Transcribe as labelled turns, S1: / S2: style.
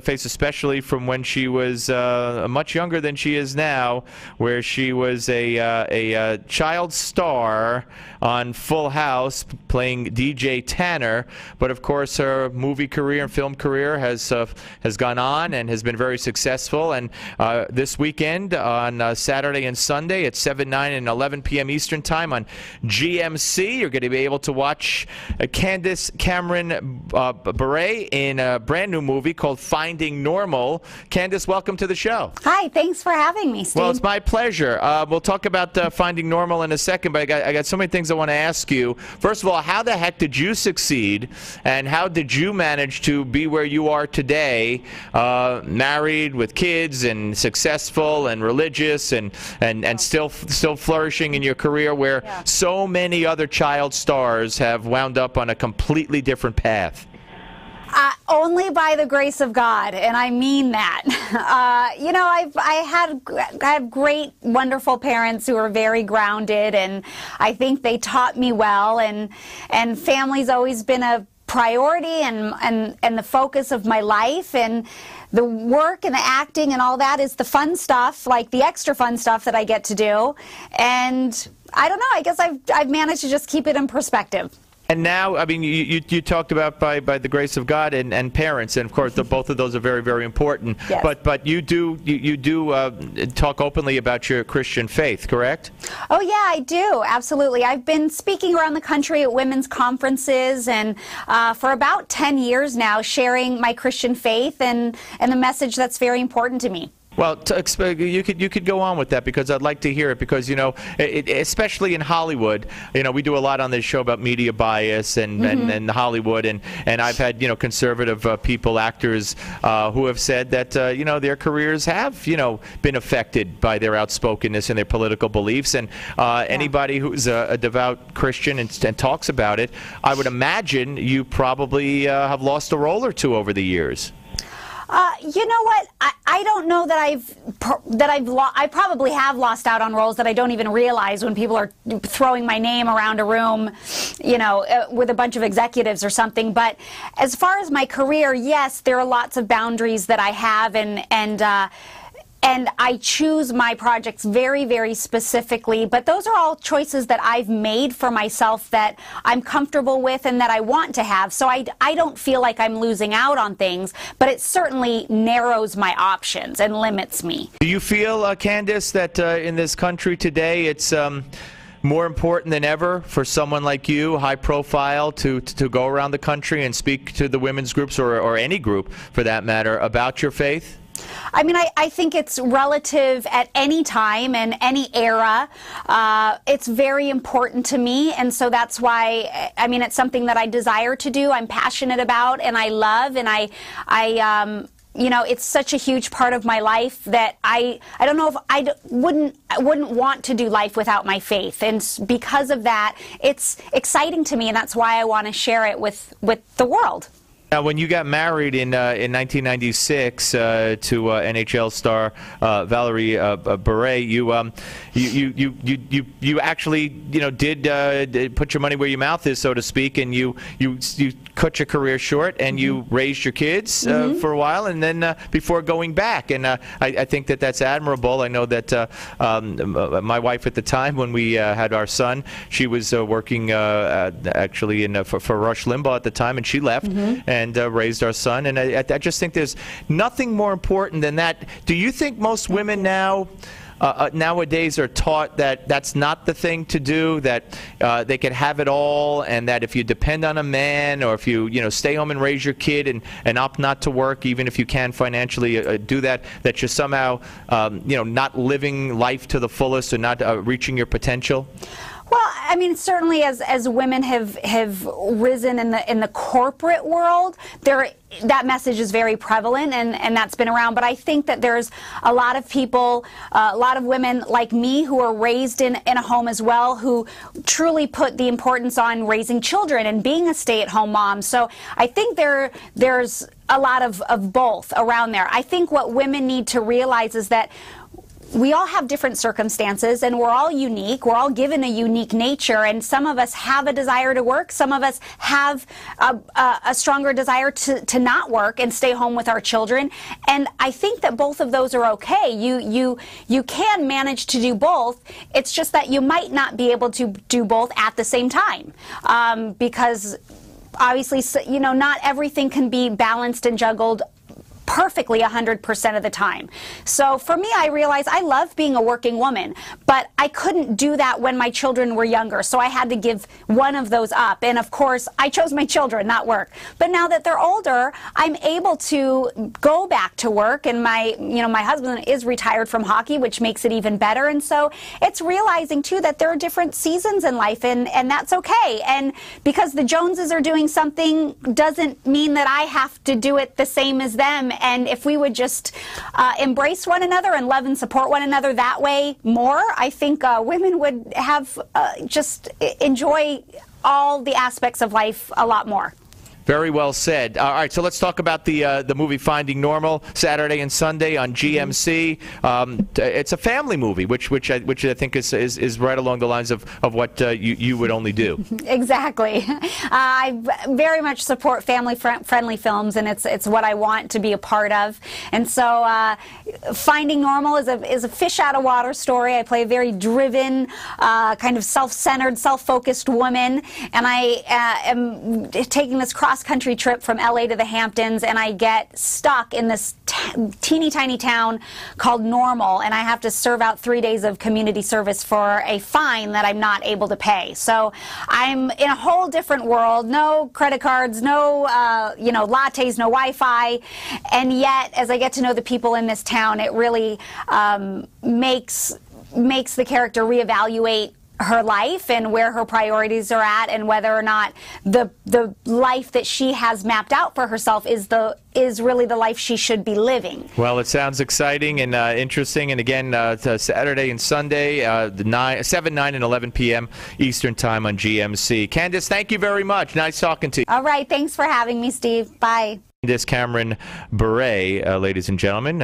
S1: face, especially from when she was much younger than she is now, where she was a child star on Full House playing DJ Tanner. But of course, her movie career and film career has gone on and has been very successful. And this weekend on Saturday and Sunday at 7, 9, and 11 p.m. Eastern Time on GMC, you're going to be able to watch Candace Cameron Bure in a brand new movie called Finding Normal. Candace, welcome to the show.
S2: Hi, thanks for having me, Steve.
S1: Well, it's my pleasure. We'll talk about Finding Normal in a second, but I got so many things I want to ask you. First of all, how the heck did you succeed, and how did you manage to be where you are today, married with kids and successful and religious and still flourishing in your career, where so many other child stars have wound up on a completely different path?
S2: Only by the grace of God, and I mean that. You know, I have great, wonderful parents who are very grounded, and I think they taught me well. And family's always been a priority and the focus of my life. And the work and the acting and all that is the fun stuff, like the extra fun stuff that I get to do. And I don't know. I guess I've managed to just keep it in perspective.
S1: And now, I mean, you talked about by the grace of God and parents, and of course, both of those are very, very important.
S2: Yes.
S1: But you do talk openly about your Christian faith, correct?
S2: Oh yeah, I do, absolutely. I've been speaking around the country at women's conferences, and for about 10 years now, sharing my Christian faith and the message that's very important to me.
S1: Well, you could go on with that, because I'd like to hear it, because, you know, especially in Hollywood, you know, we do a lot on this show about media bias and Hollywood, and I've had, you know, conservative people, actors who have said that, you know, their careers have, you know, been affected by their outspokenness and their political beliefs, and anybody who's a devout Christian and talks about it, I would imagine you probably have lost a role or two over the years.
S2: You know what? I don't know that I probably have lost out on roles that I don't even realize when people are throwing my name around a room, you know, with a bunch of executives or something. But as far as my career, yes, there are lots of boundaries that I have, and I choose my projects very, very specifically, but those are all choices that I've made for myself that I'm comfortable with and that I want to have. So I don't feel like I'm losing out on things, but it certainly narrows my options and limits me.
S1: Do you feel, Candace, that in this country today it's more important than ever for someone like you, high profile, to go around the country and speak to the women's groups, or any group for that matter, about your faith?
S2: I mean, I think it's relative at any time and any era. It's very important to me, and so that's why, I mean, it's something that I desire to do, I'm passionate about, and I love, and I you know, it's such a huge part of my life that I don't know if I wouldn't want to do life without my faith, and because of that, it's exciting to me, and that's why I want to share it with the world.
S1: Now, when you got married in 1996 to NHL star Valerie Bure, you actually, you know, did put your money where your mouth is, so to speak, and you cut your career short, and you raised your kids for a while, and then before going back, and I think that that's admirable. I know that my wife at the time, when we had our son, she was working actually for Rush Limbaugh at the time, and she left. And raised our son, and I just think there's nothing more important than that. Do you think most women nowadays are taught that that's not the thing to do, that they can have it all, and that if you depend on a man, or if you stay home and raise your kid and opt not to work, even if you can financially do that, that you're somehow not living life to the fullest, or not reaching your potential?
S2: Well, I mean, certainly as women have risen in the corporate world, that message is very prevalent, and that's been around. But I think that there's a lot of people, a lot of women like me, who are raised in a home as well, who truly put the importance on raising children and being a stay-at-home mom. So I think there's a lot of both around there. I think what women need to realize is that we all have different circumstances, and we're all unique. We're all given a unique nature, and some of us have a desire to work. Some of us have a stronger desire to not work and stay home with our children. And I think that both of those are okay. You can manage to do both. It's just that you might not be able to do both at the same time, because obviously, you know, not everything can be balanced and juggled perfectly 100% of the time. So for me, I realized I love being a working woman, but I couldn't do that when my children were younger, so I had to give one of those up. And of course, I chose my children, not work. But now that they're older, I'm able to go back to work, and my husband is retired from hockey, which makes it even better. And so it's realizing too that there are different seasons in life, and that's okay. And because the Joneses are doing something doesn't mean that I have to do it the same as them. And if we would just embrace one another and love and support one another that way more, I think women would have just enjoy all the aspects of life a lot more.
S1: Very well said. All right, so let's talk about the movie Finding Normal, Saturday and Sunday on GMC. It's a family movie, which I think is right along the lines of what you would only do. Exactly.
S2: I very much support family-friendly films, and it's what I want to be a part of. And so Finding Normal is a fish-out-of-water story. I play a very driven, kind of self-centered, self-focused woman, and I am taking this cross-country trip from LA to the Hamptons, and I get stuck in this teeny tiny town called Normal, and I have to serve out 3 days of community service for a fine that I'm not able to pay. So I'm in a whole different world, no credit cards, no lattes, no Wi-Fi, and yet as I get to know the people in this town, it really makes the character reevaluate her life and where her priorities are at, and whether or not the life that she has mapped out for herself is really the life she should be living.
S1: Well, it sounds exciting and interesting. And again, Saturday and Sunday, 7, 9, and 11 p.m. Eastern Time on GMC. Candace, thank you very much. Nice talking to you.
S2: All right. Thanks for having me, Steve. Bye.
S1: Candace Cameron Bure, ladies and gentlemen.